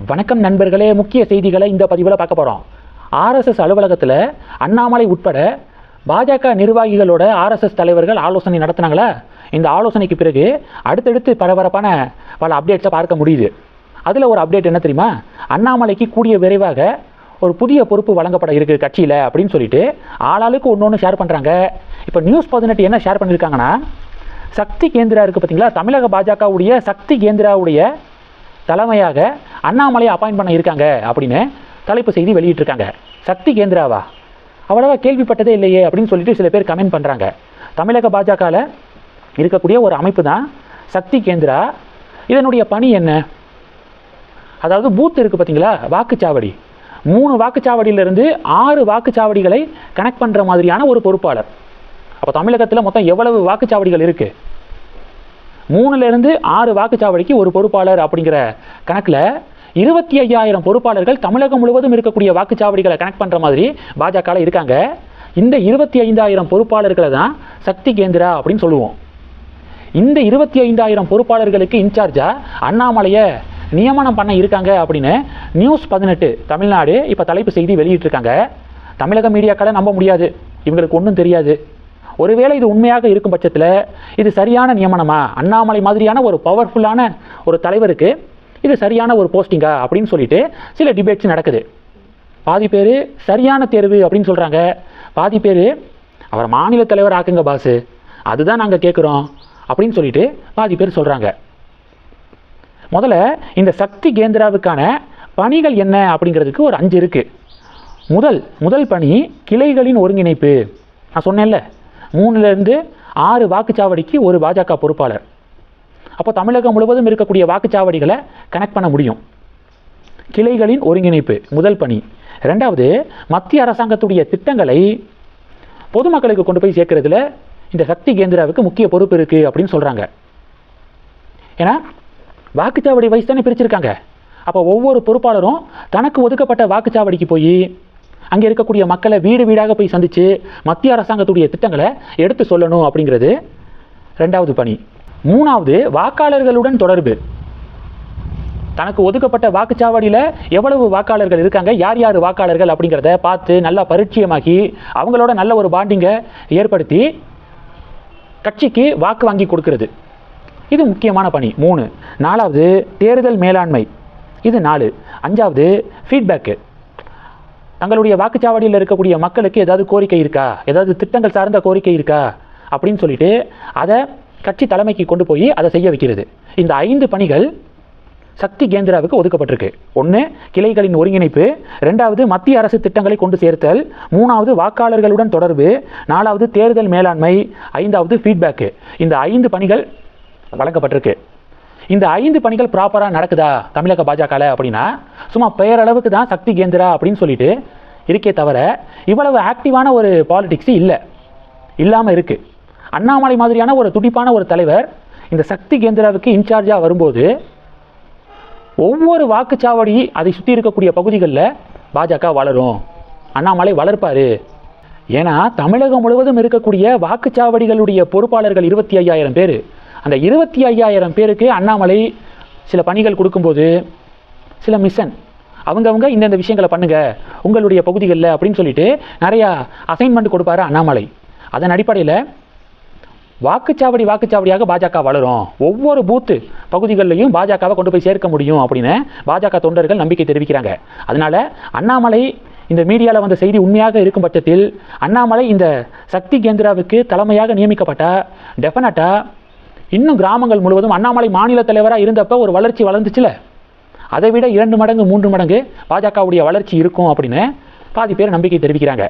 வணக்கம் நண்பர்களே, முக்கிய செய்திகளை இந்த பதிவில் பார்க்க போகிறோம். ஆர்எஸ்எஸ் அலுவலகத்தில் அண்ணாமலை உட்பட பாஜக நிர்வாகிகளோட ஆர்எஸ்எஸ் தலைவர்கள் ஆலோசனை நடத்தினாங்களா? இந்த ஆலோசனைக்கு பிறகு அடுத்தடுத்து பரபரப்பான பல அப்டேட்ஸை பார்க்க முடியுது. அதில் ஒரு அப்டேட் என்ன தெரியுமா? அண்ணாமலைக்கு கூடிய விரைவாக ஒரு புதிய பொறுப்பு வழங்கப்பட இருக்குது கட்சியில் அப்படின்னு சொல்லிட்டு ஆளாளுக்கு ஒன்று ஷேர் பண்ணுறாங்க. இப்போ நியூஸ் 18 என்ன ஷேர் பண்ணியிருக்காங்கன்னா, சக்தி கேந்திரா இருக்குது பார்த்தீங்களா, தமிழக பாஜகவுடைய சக்தி கேந்திராவுடைய தலைமையாக அண்ணாமலையை அப்பாயின்ட் பண்ண இருக்காங்க அப்படின்னு தலைப்பு செய்தி வெளியிட்டிருக்காங்க. சக்தி கேந்திராவா? அவ்வளவா கேள்விப்பட்டதே இல்லையே அப்படின்னு சொல்லிட்டு சில பேர் கமெண்ட் பண்ணுறாங்க. தமிழக பாஜகவில் இருக்கக்கூடிய ஒரு அமைப்பு தான் சக்தி கேந்திரா. இதனுடைய பணி என்ன? அதாவது பூத் இருக்குது பார்த்தீங்களா, வாக்குச்சாவடி, 3 வாக்குச்சாவடியிலிருந்து 6 வாக்குச்சாவடிகளை கனெக்ட் பண்ணுற மாதிரியான ஒரு பொறுப்பாளர். அப்போ தமிழகத்தில் மொத்தம் எவ்வளவு வாக்குச்சாவடிகள் இருக்குது? 3லிருந்து 6 வாக்குச்சாவடிக்கு ஒரு பொறுப்பாளர் அப்படிங்கிற கணக்கில் 25,000 பொறுப்பாளர்கள் தமிழகம் முழுவதும் இருக்கக்கூடிய வாக்குச்சாவடிகளை கனெக்ட் பண்ணுற மாதிரி பாஜகவில் இருக்காங்க. இந்த 25,000 பொறுப்பாளர்களை தான் சக்தி கேந்திரா அப்படின்னு சொல்லுவோம். இந்த 25,000 பொறுப்பாளர்களுக்கு இன்சார்ஜாக அண்ணாமலையை நியமனம் பண்ண இருக்காங்க அப்படின்னு நியூஸ் 18 தமிழ்நாடு இப்போ தலைப்பு செய்தி வெளியிட்டிருக்காங்க. தமிழக மீடியாக்களை நம்ப முடியாது, இவங்களுக்கு ஒன்றும் தெரியாது. ஒருவேளை இது உண்மையாக இருக்கும் பட்சத்தில் இது சரியான நியமனமா? அண்ணாமலை மாதிரியான ஒரு பவர்ஃபுல்லான ஒரு தலைவருக்கு இது சரியான ஒரு போஸ்டிங்கா அப்படின்னு சொல்லிட்டு சில டிபேட்ஸ் நடக்குது. பாதி பேர் சரியான தேர்வு அப்படின்னு சொல்கிறாங்க, பாதி பேர் அவர் மாநில தலைவர் ஆக்குங்க பாஸு, அதுதான் நாங்கள் கேட்குறோம் அப்படின்னு சொல்லிட்டு பாதி பேர் சொல்கிறாங்க. முதல்ல இந்த சக்தி கேந்திராவுக்கான பணிகள் என்ன அப்படிங்கிறதுக்கு ஒரு 5 இருக்குது. முதல் பணி கிளைகளின் ஒருங்கிணைப்பு. நான் சொன்னேன்ல, 3லிருந்து 6 வாக்குச்சாவடிக்கு ஒரு பாஜக பொறுப்பாளர். அப்போ தமிழகம் முழுவதும் இருக்கக்கூடிய வாக்குச்சாவடிகளை கனெக்ட் பண்ண முடியும். கிளைகளின் ஒருங்கிணைப்பு முதல் பணி. 2வது, மத்திய அரசாங்கத்துடைய திட்டங்களை பொதுமக்களுக்கு கொண்டு போய் சேர்க்கறதுல இந்த சக்தி கேந்திராவுக்கு முக்கிய பொறுப்பு இருக்குது அப்படின்னு சொல்கிறாங்க. ஏன்னா வாக்குச்சாவடி வைஸ் தானே பிரிச்சிருக்காங்க. அப்போ ஒவ்வொரு பொறுப்பாளரும் தனக்கு ஒதுக்கப்பட்ட வாக்குச்சாவடிக்கு போய் அங்கே இருக்கக்கூடிய மக்களை வீடு வீடாக போய் சந்தித்து மத்திய அரசாங்கத்துடைய திட்டங்களை எடுத்து சொல்லணும் அப்படிங்கிறது 2வது பணி. 3வது, வாக்காளர்களுடன் தொடர்பு. தனக்கு ஒதுக்கப்பட்ட வாக்குச்சாவடியில் எவ்வளவு வாக்காளர்கள் இருக்காங்க, யார் யார் வாக்காளர்கள் அப்படிங்கிறத பார்த்து நல்லா பரிச்சயமாக்கி அவங்களோட நல்ல ஒரு பாண்டிங்கை ஏற்படுத்தி கட்சிக்கு வாக்கு வாங்கி கொடுக்கறது. இது முக்கியமான பணி 3. 4வது, தேர்தல் மேலாண்மை. இது 4. 5வது, ஃபீட்பேக்கு. தங்களுடைய வாக்குச்சாவடியில் இருக்கக்கூடிய மக்களுக்கு ஏதாவது கோரிக்கை இருக்கா, ஏதாவது திட்டங்கள் சார்ந்த கோரிக்கை இருக்கா அப்படின்னு சொல்லிட்டு அதை கட்சி தலைமைக்கு கொண்டு போய் அதை செய்ய வைக்கிறது. இந்த 5 பணிகள் சக்தி கேந்திராவுக்கு ஒதுக்கப்பட்டிருக்கு. 1, கிளைகளின் ஒருங்கிணைப்பு. 2வது, மத்திய அரசு திட்டங்களை கொண்டு சேர்த்தல். 3வது, வாக்காளர்களுடன் தொடர்பு. 4வது, தேர்தல் மேலாண்மை. 5வது, ஃபீட்பேக்கு. இந்த 5 பணிகள் வழங்கப்பட்டிருக்கு. இந்த 5 பணிகள் ப்ராப்பராக நடக்குதா தமிழக பாஜகவில் அப்படின்னா சும்மா பெயரளவுக்கு தான் சக்தி கேந்திரா அப்படின்னு சொல்லிட்டு இருக்கே தவிர இவ்வளவு ஆக்டிவான ஒரு பாலிடிக்ஸ் இல்லாமல் இருக்குது. அண்ணாமலை மாதிரியான ஒரு துடிப்பான ஒரு தலைவர் இந்த சக்தி கேந்திராவுக்கு இன்சார்ஜாக வரும்போது ஒவ்வொரு வாக்குச்சாவடி அதை சுற்றி இருக்கக்கூடிய பகுதிகளில் பாஜக வளரும், அண்ணாமலை வளர்ப்பார். ஏன்னா தமிழகம் முழுவதும் இருக்கக்கூடிய வாக்குச்சாவடிகளுடைய பொறுப்பாளர்கள் 25,000 பேர். அந்த 25,000 பேருக்கு அண்ணாமலை சில பணிகள் கொடுக்கும்போது சில மிஷன் அவங்கவுங்க இந்தந்த விஷயங்களை பண்ணுங்கள் உங்களுடைய பகுதிகளில் அப்படின்னு சொல்லிட்டு நிறையா அசைன்மெண்ட் கொடுப்பாரு அண்ணாமலை. அதன் அடிப்படையில் வாக்குச்சாவடியாக பாஜக வளரும், ஒவ்வொரு பூத்து பகுதிகளிலையும் பாஜகவை கொண்டு போய் சேர்க்க முடியும் அப்படின்னு பாஜக தொண்டர்கள் நம்பிக்கை தெரிவிக்கிறாங்க. அதனால் அண்ணாமலை இந்த மீடியாவில் வந்த செய்தி உண்மையாக இருக்கும் பட்சத்தில் அண்ணாமலை இந்த சக்தி கேந்திராவுக்கு தலைமையாக நியமிக்கப்பட்டால் டெஃபினட்டாக இன்னும் கிராமங்கள் முழுவதும் அண்ணாமலை மாநில தலைவராக இருந்தப்போ ஒரு வளர்ச்சி வளர்ந்துச்சுல, அதை விட 2 மடங்கு 3 மடங்கு பாஜகவுடைய வளர்ச்சி இருக்கும் அப்படின்னு பாதி பேர் நம்பிக்கை தெரிவிக்கிறாங்க.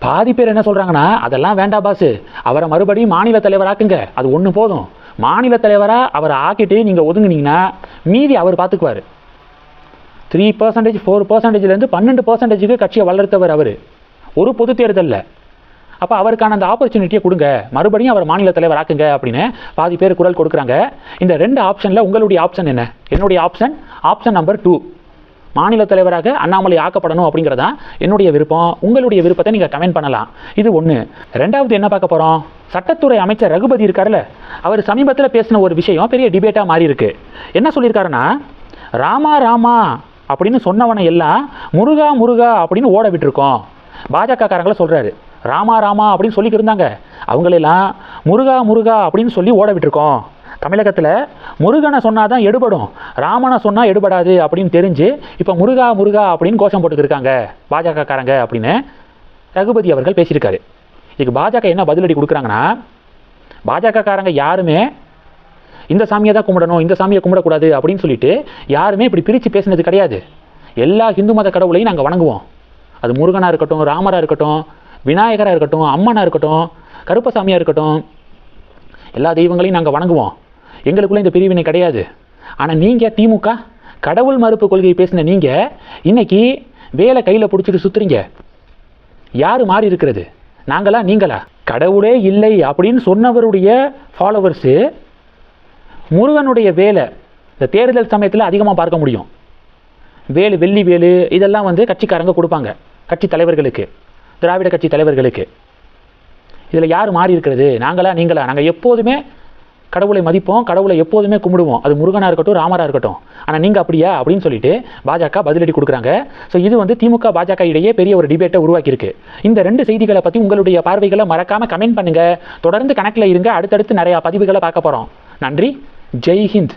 பாதி பேர் என்ன சொல்கிறாங்கன்னா, அதெல்லாம் வேண்டாம் பாஸு, அவரை மறுபடியும் மாநில தலைவராக்குங்க, அது ஒன்று போதும். மாநில தலைவராக அவரை ஆக்கிட்டு நீங்கள் ஒதுங்கினீங்கன்னா மீதி அவர் பார்த்துக்குவார். 3%, 4%லேருந்து 12%க்கு கட்சியை வளர்த்தவர் அவர் ஒரு பொது தேர்தலில். அப்போ அவருக்கான அந்த ஆப்பர்ச்சுனிட்டியை கொடுங்க, மறுபடியும் அவர் மாநில தலைவர் ஆக்குங்க அப்படின்னு பாதி பேர் குரல் கொடுக்குறாங்க. இந்த 2 ஆப்ஷனில் உங்களுடைய ஆப்ஷன் என்ன? என்னுடைய ஆப்ஷன் நம்பர் 2, மாநில தலைவராக அண்ணாமலை ஆக்கப்படணும் அப்படிங்கிறதா என்னுடைய விருப்பம். உங்களுடைய விருப்பத்தை நீங்கள் கமெண்ட் பண்ணலாம். இது 1. 2வது என்ன பார்க்க போகிறோம்? சட்டத்துறை அமைச்சர் ரகுபதி இருக்கார்ல, அவர் சமீபத்தில் பேசின ஒரு விஷயம் பெரிய டிபேட்டாக மாறி இருக்கு. என்ன சொல்லியிருக்காருன்னா, ராமா அப்படின்னு சொன்னவனை எல்லாம் முருகா முருகா அப்படின்னு ஓட விட்டுருக்கோம். பாஜக காரங்களை சொல்கிறாரு. ராமா ராமா அப்படின்னு சொல்லிக்கிட்டு இருந்தாங்க, அவங்களெல்லாம் முருகா முருகா அப்படின்னு சொல்லி ஓட விட்டுருக்கோம். தமிழகத்தில் முருகனை சொன்னால் தான் எடுபடும், ராமனை சொன்னால் எடுபடாது அப்படின்னு தெரிஞ்சு இப்போ முருகா முருகா அப்படின்னு கோஷம் போட்டுக்கிருக்காங்க பாஜக காரங்க அப்படின்னு ரகுபதி அவர்கள் பேசியிருக்காரு. இதுக்கு பாஜக என்ன பதிலடி கொடுக்குறாங்கன்னா, பாஜக காரங்க யாருமே இந்த சாமியை தான் கும்பிடணும், இந்த சாமியை கும்பிடக்கூடாது அப்படின்னு சொல்லிட்டு யாருமே இப்படி பிரித்து பேசினது கிடையாது. எல்லா ஹிந்து மத கடவுளையும் நாங்கள் வணங்குவோம். அது முருகனாக இருக்கட்டும், ராமராக இருக்கட்டும், விநாயகராக இருக்கட்டும், அம்மனாக இருக்கட்டும், கருப்பசாமியாக இருக்கட்டும், எல்லா தெய்வங்களையும் நாங்கள் வணங்குவோம். எங்களுக்குள்ளே இந்த பிரிவினை கிடையாது. ஆனால் நீங்கள் திமுக கடவுள் மறுப்பு கொள்கையை பேசின நீங்கள் இன்னைக்கு வேலை கையில் பிடிச்சிட்டு சுற்றுறீங்க. யார் மாறி இருக்கிறது, நாங்களா நீங்களா? கடவுளே இல்லை அப்படின்னு சொன்னவருடைய ஃபாலோவர்ஸு முருகனுடைய வேலை இந்த தேர்தல் சமயத்தில் அதிகமாக பார்க்க முடியும். வேலு, வெள்ளி வேலு இதெல்லாம் கட்சிக்காரங்க கொடுப்பாங்க, கட்சி தலைவர்களுக்கு, திராவிட கட்சி தலைவர்களுக்கு. இதில் யார் மாறி இருக்கிறது, நாங்களா நீங்களா? நாங்கள் எப்போதுமே கடவுளை மதிப்போம், கடவுளை எப்போதுமே கும்பிடுவோம், அது முருகனாக இருக்கட்டும், ராமராக இருக்கட்டும். ஆனால் நீங்கள் அப்படியா அப்படின்னு சொல்லிட்டு பாஜக பதிலடி கொடுக்குறாங்க. ஸோ இது திமுக பாஜக இடையே பெரிய ஒரு டிபேட்டை உருவாக்கியிருக்கு. இந்த 2 செய்திகளை பற்றி உங்களுடைய பார்வைகளை மறக்காமல் கமெண்ட் பண்ணுங்கள். தொடர்ந்து கணக்கில் இருங்க, அடுத்தடுத்து நிறையா பதிவுகளை பார்க்க போகிறோம். நன்றி. ஜெய் ஹிந்த்.